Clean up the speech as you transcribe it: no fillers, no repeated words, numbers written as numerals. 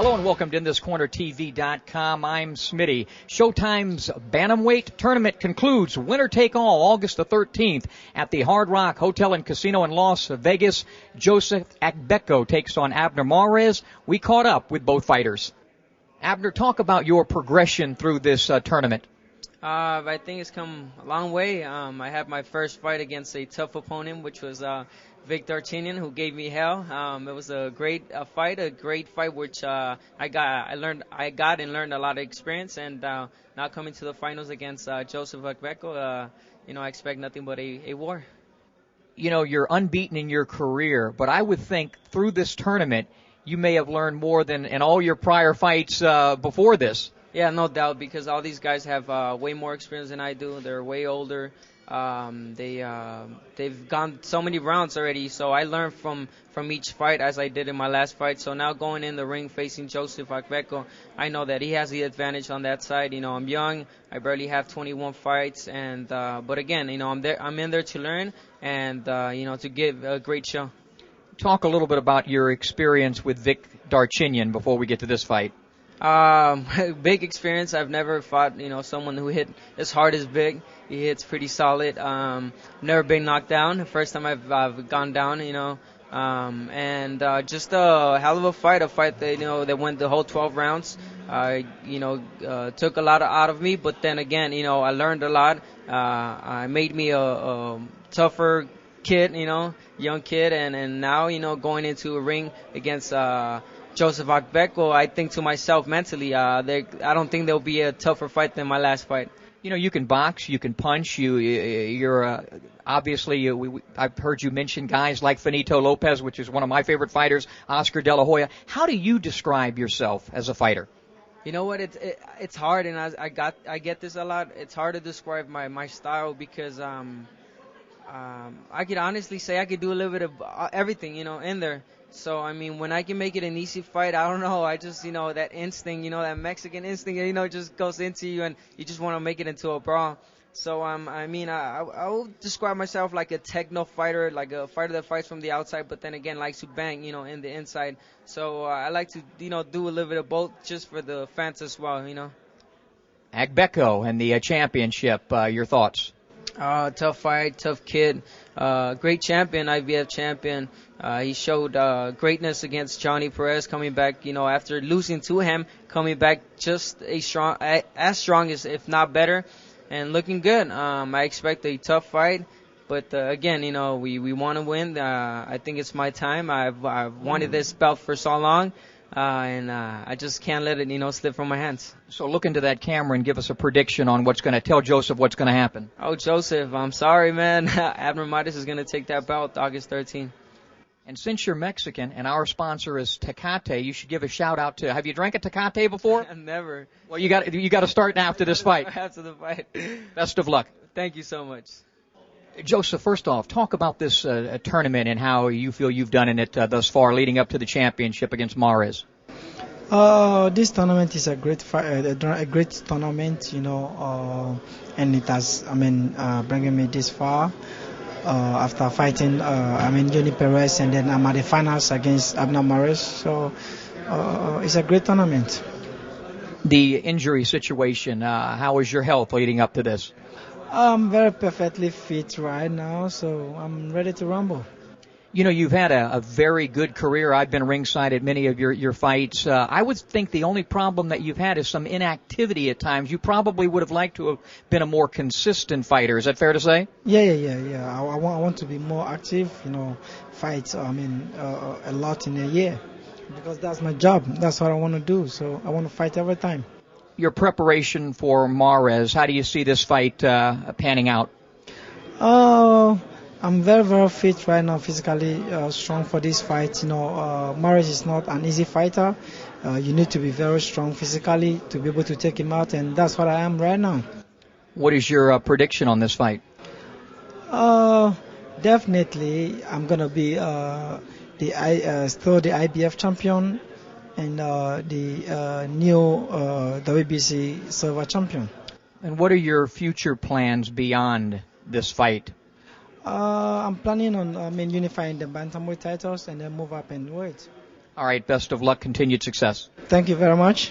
Hello and welcome to InThisCornerTV.com. I'm Smitty. Showtime's Bantamweight Tournament concludes winner take all August the 13th at the Hard Rock Hotel and Casino in Las Vegas. Joseph Agbeko takes on Abner Mares. We caught up with both fighters. Abner, talk about your progression through this tournament. I think it's come a long way. I had my first fight against a tough opponent, which was Vic Darchinyan, who gave me hell. It was a great fight, which I learned a lot of experience. And now coming to the finals against Joseph Agbeko, I expect nothing but a war. You know, you're unbeaten in your career, but I would think through this tournament you may have learned more than in all your prior fights before this. Yeah, no doubt, because all these guys have way more experience than I do. They're way older. They've gone so many rounds already, so I learned from each fight as I did in my last fight. So now going in the ring facing Joseph Agbeko, I know that he has the advantage on that side. I'm young. I barely have 21 fights, and but again, I'm in there to learn and to give a great show. Talk a little bit about your experience with Vic Darchinyan before we get to this fight. Big experience. I've never fought, someone who hit as hard as Vic. He hits pretty solid. Never been knocked down. The first time I've gone down, and just a hell of a fight that, that went the whole 12 rounds. Took a lot out of me, but then again, I learned a lot. I made me a tougher kid, young kid, and now, going into a ring against, Joseph Agbeko, I think to myself mentally, I don't think there'll be a tougher fight than my last fight. You can box, you can punch. You're obviously. I've heard you mention guys like Finito Lopez, which is one of my favorite fighters, Oscar De La Hoya. How do you describe yourself as a fighter? You know what? It's hard, and I get this a lot. It's hard to describe my style because I could honestly say I could do a little bit of everything, in there. So, when I can make it an easy fight, I don't know. I just, that instinct, that Mexican instinct, just goes into you and you just want to make it into a brawl. So, I would describe myself like a techno fighter, like a fighter that fights from the outside, but then again likes to bang, in the inside. So, I like to, do a little bit of both just for the fans as well, Agbeko and the championship, your thoughts? Tough fight, tough kid, great champion, IBF champion. He showed greatness against Johnny Perez, coming back, after losing to him, coming back just as strong as, if not better, and looking good. I expect a tough fight, but again, we want to win. I think it's my time. I've wanted this belt for so long. And I just can't let it, slip from my hands. So look into that camera and give us a prediction on tell Joseph what's going to happen. Oh, Joseph, I'm sorry, man. Abner Mares is going to take that belt August 13th. And since you're Mexican and our sponsor is Tecate, you should give a shout out to. Have you drank a Tecate before? Never. Well, you got to start after this fight. After the fight. Best of luck. Thank you so much. Joseph, first off, talk about this tournament and how you feel you've done in it thus far, leading up to the championship against Mares. This tournament is a great tournament, and it has, bringing me this far. After fighting, Johnny Perez, and then I'm at the finals against Abner Mares. So it's a great tournament. The injury situation, how is your health leading up to this? I'm very perfectly fit right now, so I'm ready to rumble. You've had a very good career. I've been ringside at many of your fights. I would think the only problem that you've had is some inactivity at times. You probably would have liked to have been a more consistent fighter. Is that fair to say? Yeah. I want to be more active, fight, a lot in a year. Because that's my job. That's what I want to do. So I want to fight every time. Your preparation for Mares, how do you see this fight panning out? I'm very, very fit right now, physically strong for this fight. Mares is not an easy fighter. You need to be very strong physically to be able to take him out, and that's what I am right now. What is your prediction on this fight? Definitely, I'm going to be still the IBF champion and the new WBC silver champion. And what are your future plans beyond this fight? I'm planning on unifying the Bantamweight titles and then move up in weight. All right, best of luck, continued success. Thank you very much.